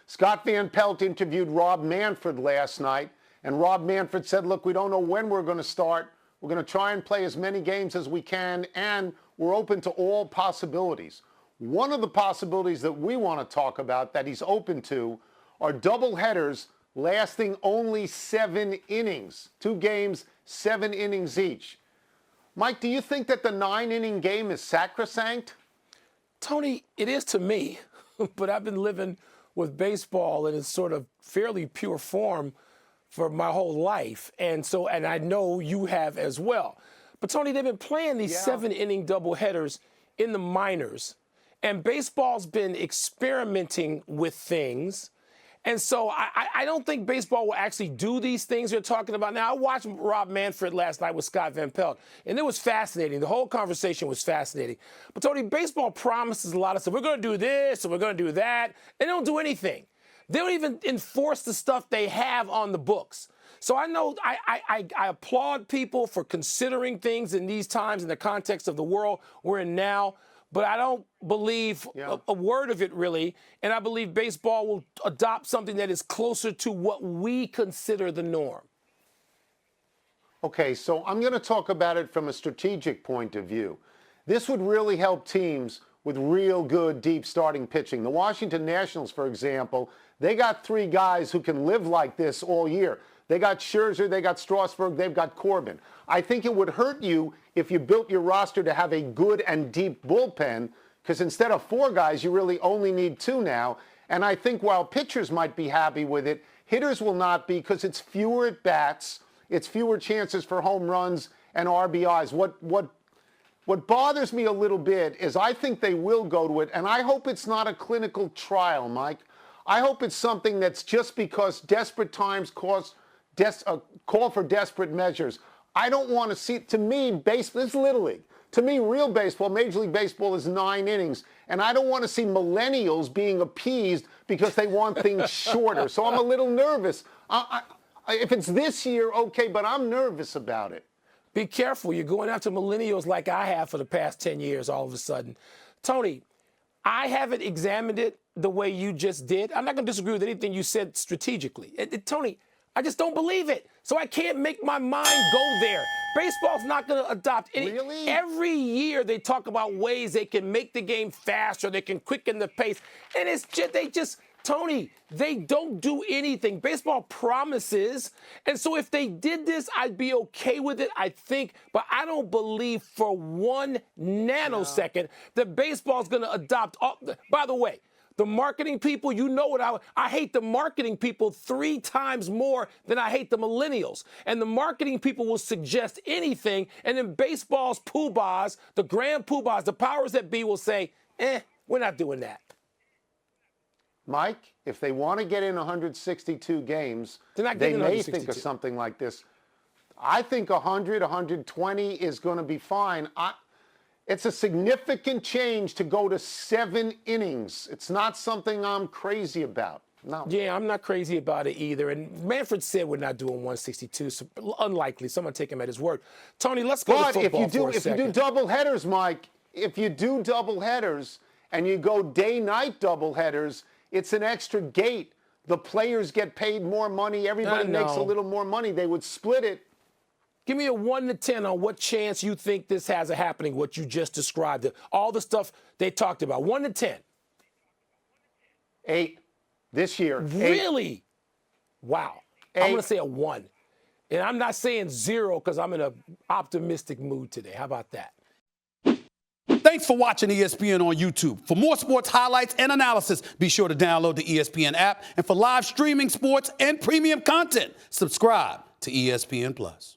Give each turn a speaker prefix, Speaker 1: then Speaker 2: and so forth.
Speaker 1: Scott Van Pelt interviewed Rob Manfred last night, and Rob Manfred said, look, we don't know when we're going to start. We're going to try and play as many games as we can, and we're open to all possibilities. One of the possibilities that we want to talk about that he's open to are doubleheaders lasting only 7 innings. 2 games, 7 innings each. Mike, do you think that the 9-inning game is sacrosanct?
Speaker 2: Tony, it is to me, but I've been living with baseball in its sort of fairly pure form for my whole life. And I know you have as well. But Tony, they've been playing these 7-inning doubleheaders in the minors. And baseball's been experimenting with things. And so I don't think baseball will actually do these things you're talking about. Now, I watched Rob Manfred last night with Scott Van Pelt, and it was fascinating. The whole conversation was fascinating. But, Tony, baseball promises a lot of stuff. We're going to do this and we're going to do that. And they don't do anything. They don't even enforce the stuff they have on the books. So I know I applaud people for considering things in these times in the context of the world we're in now. But I don't believe a word of it, really. And I believe baseball will adopt something that is closer to what we consider the norm.
Speaker 1: Okay, so I'm going to talk about it from a strategic point of view. This would really help teams with real good, deep starting pitching. The Washington Nationals, for example, they got 3 guys who can live like this all year. They got Scherzer, they got Strasburg, they've got Corbin. I think it would hurt you if you built your roster to have a good and deep bullpen, because instead of 4 guys, you really only need 2 now. And I think while pitchers might be happy with it, hitters will not be, because it's fewer at-bats, it's fewer chances for home runs and RBIs. What bothers me a little bit is I think they will go to it, and I hope it's not a clinical trial, Mike. I hope it's something that's just because desperate times call for desperate measures. I don't want to see, to me, baseball, this is Little League. To me, real baseball, Major League Baseball is 9 innings. And I don't want to see millennials being appeased because they want things shorter. So I'm a little nervous. If it's this year, okay, but I'm nervous about it.
Speaker 2: Be careful. You're going after millennials like I have for the past 10 years all of a sudden. Tony, I haven't examined it the way you just did. I'm not going to disagree with anything you said strategically. Tony, I just don't believe it. So I can't make my mind go there. Baseball's not going to adopt any.
Speaker 1: Really?
Speaker 2: Every year they talk about ways they can make the game faster, they can quicken the pace. And it's just, Tony, they don't do anything. Baseball promises. And so if they did this, I'd be okay with it, I think. But I don't believe for 1 nanosecond that baseball's going to adopt. By the way, the marketing people, you know what I hate the marketing people 3 times more than I hate the millennials. And the marketing people will suggest anything, and then baseball's poobahs, the grand poobahs, the powers that be will say, we're not doing that.
Speaker 1: Mike, if they want to get in 162 games, they may think of something like this. I think 100, 120 is going to be fine. It's a significant change to go to 7 innings. It's not something I'm crazy about. No.
Speaker 2: Yeah, I'm not crazy about it either. And Manfred said we're not doing 162, so unlikely. Someone take him at his word. Tony, let's go to football for a second.
Speaker 1: If you do doubleheaders, Mike, if you do doubleheaders and you go day-night doubleheaders, it's an extra gate. The players get paid more money. Everybody makes a little more money. They would split it.
Speaker 2: Give me a 1 to 10 on what chance you think this has of happening, what you just described. All the stuff they talked about. 1 to 10.
Speaker 1: 8 this year.
Speaker 2: Really?
Speaker 1: 8.
Speaker 2: Wow.
Speaker 1: 8.
Speaker 2: I'm going to say a 1. And I'm not saying 0 because I'm in an optimistic mood today. How about that?
Speaker 3: Thanks for watching ESPN on YouTube. For more sports highlights and analysis, be sure to download the ESPN app. And for live streaming sports and premium content, subscribe to ESPN+.